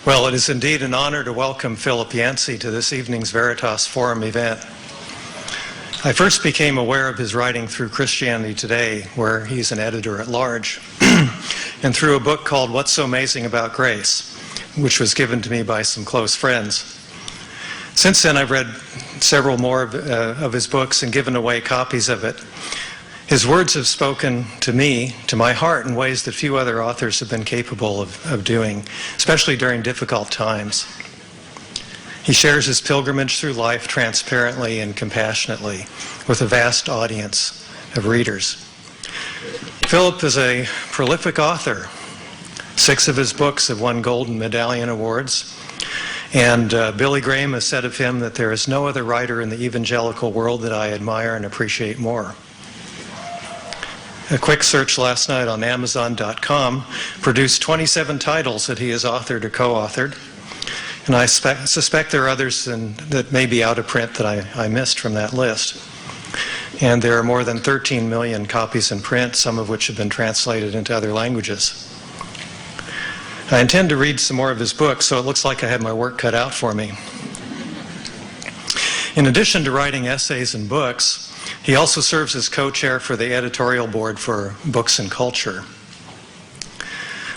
Well, it is indeed an honor to welcome Philip Yancey to this evening's Veritas Forum event. I first became aware of his writing through Christianity Today, where he's an editor-at-large, and through a book called What's So Amazing About Grace, which was given to me by some close friends. Since then, I've read several more of his books and given away copies of it. His words have spoken to me, to my heart, in ways that few other authors have been capable of doing, especially during difficult times. He shares his pilgrimage through life transparently and compassionately with a vast audience of readers. Philip is a prolific author. 6 of his books have won Golden Medallion Awards. And Billy Graham has said of him that there is no other writer in the evangelical world that I admire and appreciate more. A quick search last night on Amazon.com produced 27 titles that he has authored or co-authored. And I suspect there are others that may be out of print that I missed from that list. And there are more than 13 million copies in print, some of which have been translated into other languages. I intend to read some more of his books, so it looks like I have my work cut out for me. In addition to writing essays and books, he also serves as co-chair for the editorial board for Books and Culture.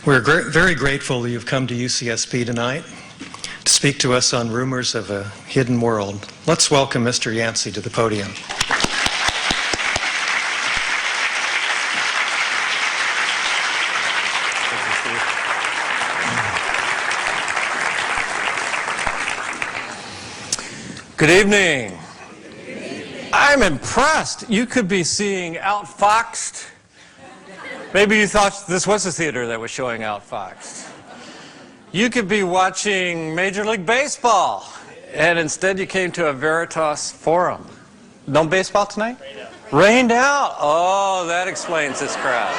We're very grateful that you've come to UCSB tonight to speak to us on rumors of a hidden world. Let's welcome Mr. Yancey to the podium. Good evening. I'm impressed. You could be seeing Outfoxed. Maybe you thought this was a theater that was showing Outfoxed. You could be watching Major League Baseball, and instead you came to a Veritas Forum. No baseball tonight? Rained out. Oh, that explains this crowd.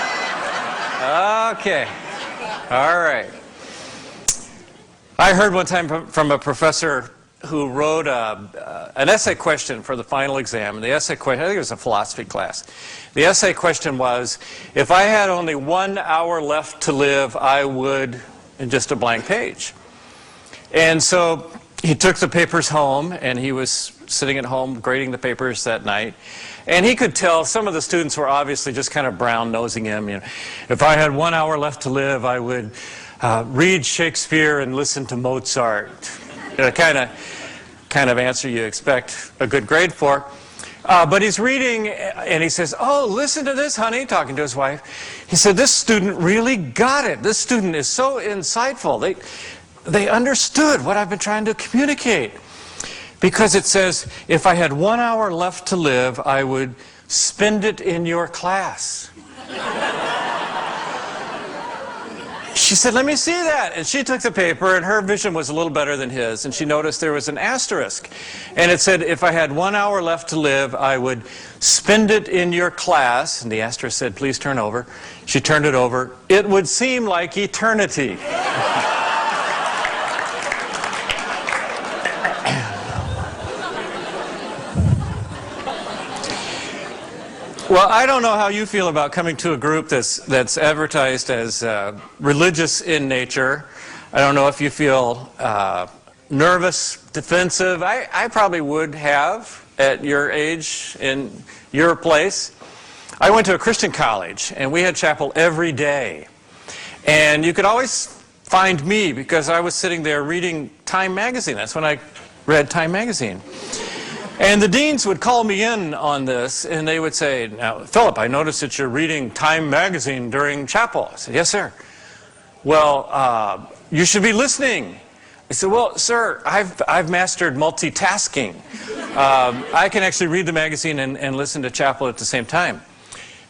Okay. All right. I heard one time from a professor who wrote an essay question for the final exam. And the essay question, I think it was a philosophy class. The essay question was, if I had only 1 hour left to live, I would, and just a blank page. And so he took the papers home, and he was sitting at home grading the papers that night. And he could tell some of the students were obviously just kind of brown-nosing him. You know, if I had 1 hour left to live, I would read Shakespeare and listen to Mozart. Kind of answer you expect a good grade for. But he's reading, and he says, "Oh, listen to this, honey," talking to his wife. He said, "This student really got it. This student is so insightful. They understood what I've been trying to communicate." Because it says, if I had 1 hour left to live, I would spend it in your class. She said, "Let me see that." And she took the paper, and her vision was a little better than his, and she noticed there was an asterisk. And it said, if I had 1 hour left to live, I would spend it in your class. And the asterisk said, "Please turn over." She turned it over. It would seem like eternity. Well, I don't know how you feel about coming to a group that's advertised as religious in nature. I don't know if you feel nervous, defensive. I probably would have at your age, in your place. I went to a Christian college, and we had chapel every day. And you could always find me because I was sitting there reading Time magazine. That's when I read Time magazine. And the deans would call me in on this, and they would say, "Now, Philip, I noticed that you're reading Time magazine during chapel." I said, "Yes, sir." "Well, you should be listening." I said, "Well, sir, I've mastered multitasking. I can actually read the magazine and listen to chapel at the same time."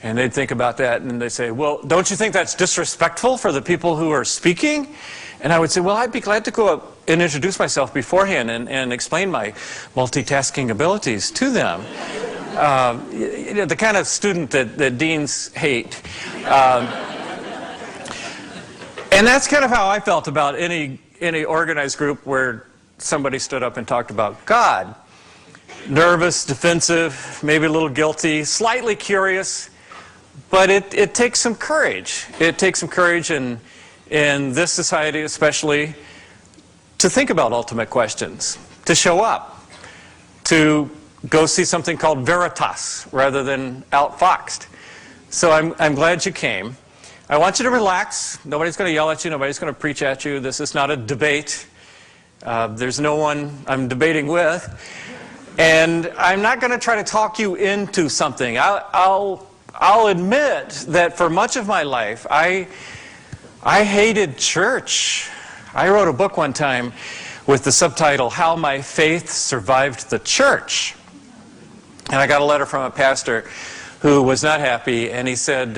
And they'd think about that, and they'd say, "Well, don't you think that's disrespectful for the people who are speaking?" And I would say, "Well, I'd be glad to go up and introduce myself beforehand and explain my multitasking abilities to them." You know, the kind of student that deans hate. And that's kind of how I felt about any organized group where somebody stood up and talked about God. Nervous, defensive, maybe a little guilty, slightly curious, but it takes some courage. It takes some courage in this society especially to think about ultimate questions, to show up, to go see something called Veritas rather than outfoxed. So I'm glad you came. I want you to relax. Nobody's going to yell at you. Nobody's going to preach at you. This is not a debate. There's no one I'm debating with. And I'm not going to try to talk you into something. I'll admit that for much of my life, I hated church. I wrote a book one time with the subtitle, How My Faith Survived the Church. And I got a letter from a pastor who was not happy, and he said,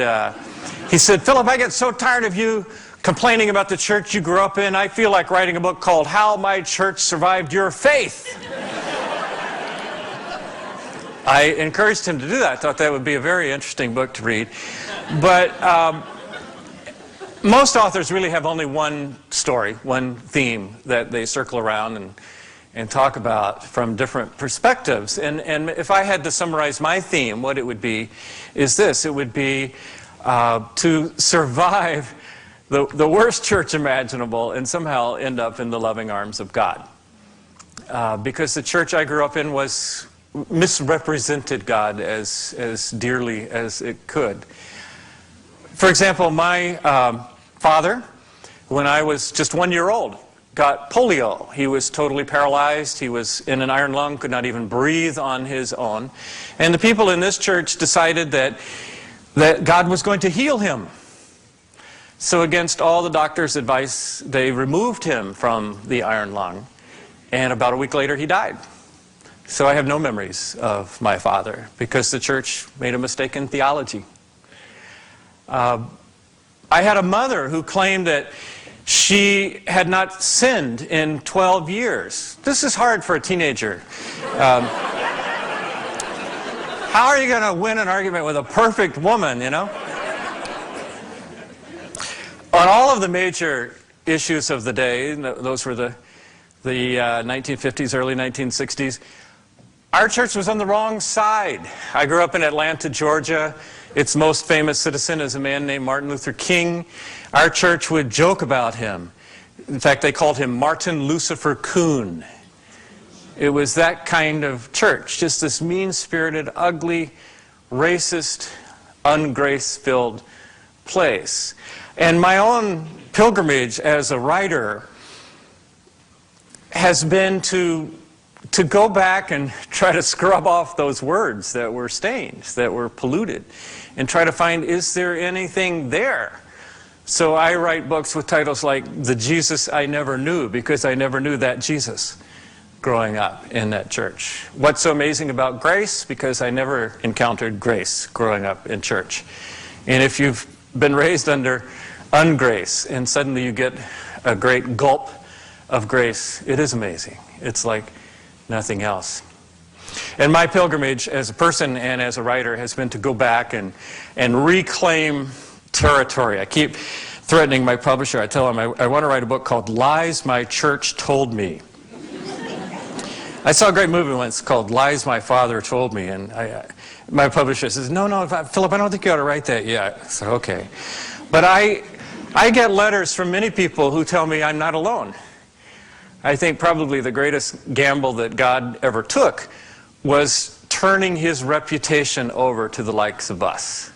Philip, I get so tired of you complaining about the church you grew up in. I feel like writing a book called How My Church Survived Your Faith. I encouraged him to do that. I thought that would be a very interesting book to read. But most authors really have only one story, one theme that they circle around and talk about from different perspectives. And if I had to summarize my theme, what it would be is this. It would be to survive the worst church imaginable and somehow end up in the loving arms of God. Because the church I grew up in misrepresented God as dearly as it could. For example, my father, when I was just 1 year old, got polio. He was totally paralyzed. He was in an iron lung, could not even breathe on his own. And the people in this church decided that God was going to heal him. So against all the doctor's advice, they removed him from the iron lung. And about a week later, he died. So I have no memories of my father because the church made a mistake in theology. I had a mother who claimed that she had not sinned in 12 years. This is hard for a teenager. How are you going to win an argument with a perfect woman, you know? On all of the major issues of the day, those were the 1950s, early 1960s, our church was on the wrong side. I grew up in Atlanta, Georgia. Its most famous citizen is a man named Martin Luther King. Our church would joke about him. In fact, they called him Martin Lucifer Coon. It was that kind of church, just this mean-spirited, ugly, racist, ungrace-filled place. And my own pilgrimage as a writer has been to go back and try to scrub off those words that were stained, that were polluted, and try to find, is there anything there? So I write books with titles like The Jesus I Never Knew, because I never knew that Jesus growing up in that church. What's so amazing about grace? Because I never encountered grace growing up in church. And if you've been raised under ungrace and suddenly you get a great gulp of grace, it is amazing. It's like nothing else. And my pilgrimage as a person and as a writer has been to go back and reclaim territory. I keep threatening my publisher. I tell him I want to write a book called Lies My Church Told Me. I saw a great movie once called Lies My Father Told Me, and my publisher says, no, Philip, I don't think you ought to write that yet. I said, okay. But I get letters from many people who tell me I'm not alone. I think probably the greatest gamble that God ever took was turning his reputation over to the likes of us.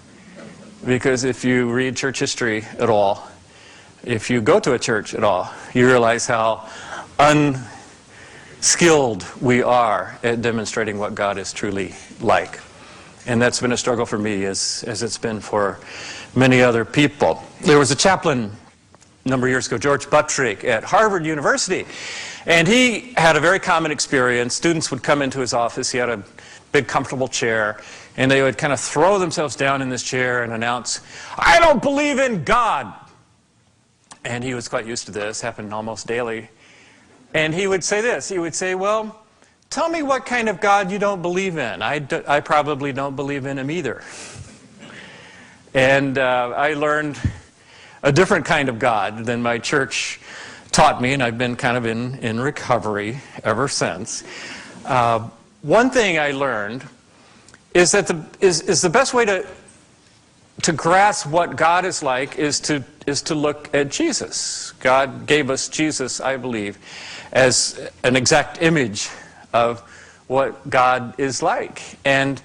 Because if you read church history at all, if you go to a church at all, you realize how unskilled we are at demonstrating what God is truly like. And that's been a struggle for me as it's been for many other people. There was a chaplain a number of years ago, George Buttrick, at Harvard University. And he had a very common experience. Students would come into his office. He had a big, comfortable chair. And they would kind of throw themselves down in this chair and announce, I don't believe in God. And he was quite used to this, happened almost daily. And he would say this. He would say, well, tell me what kind of God you don't believe in. I probably don't believe in him either. And I learned a different kind of God than my church taught me, and I've been kind of in recovery ever since. One thing I learned is that the best way to grasp what God is like is to look at Jesus. God gave us Jesus, I believe, as an exact image of what God is like. And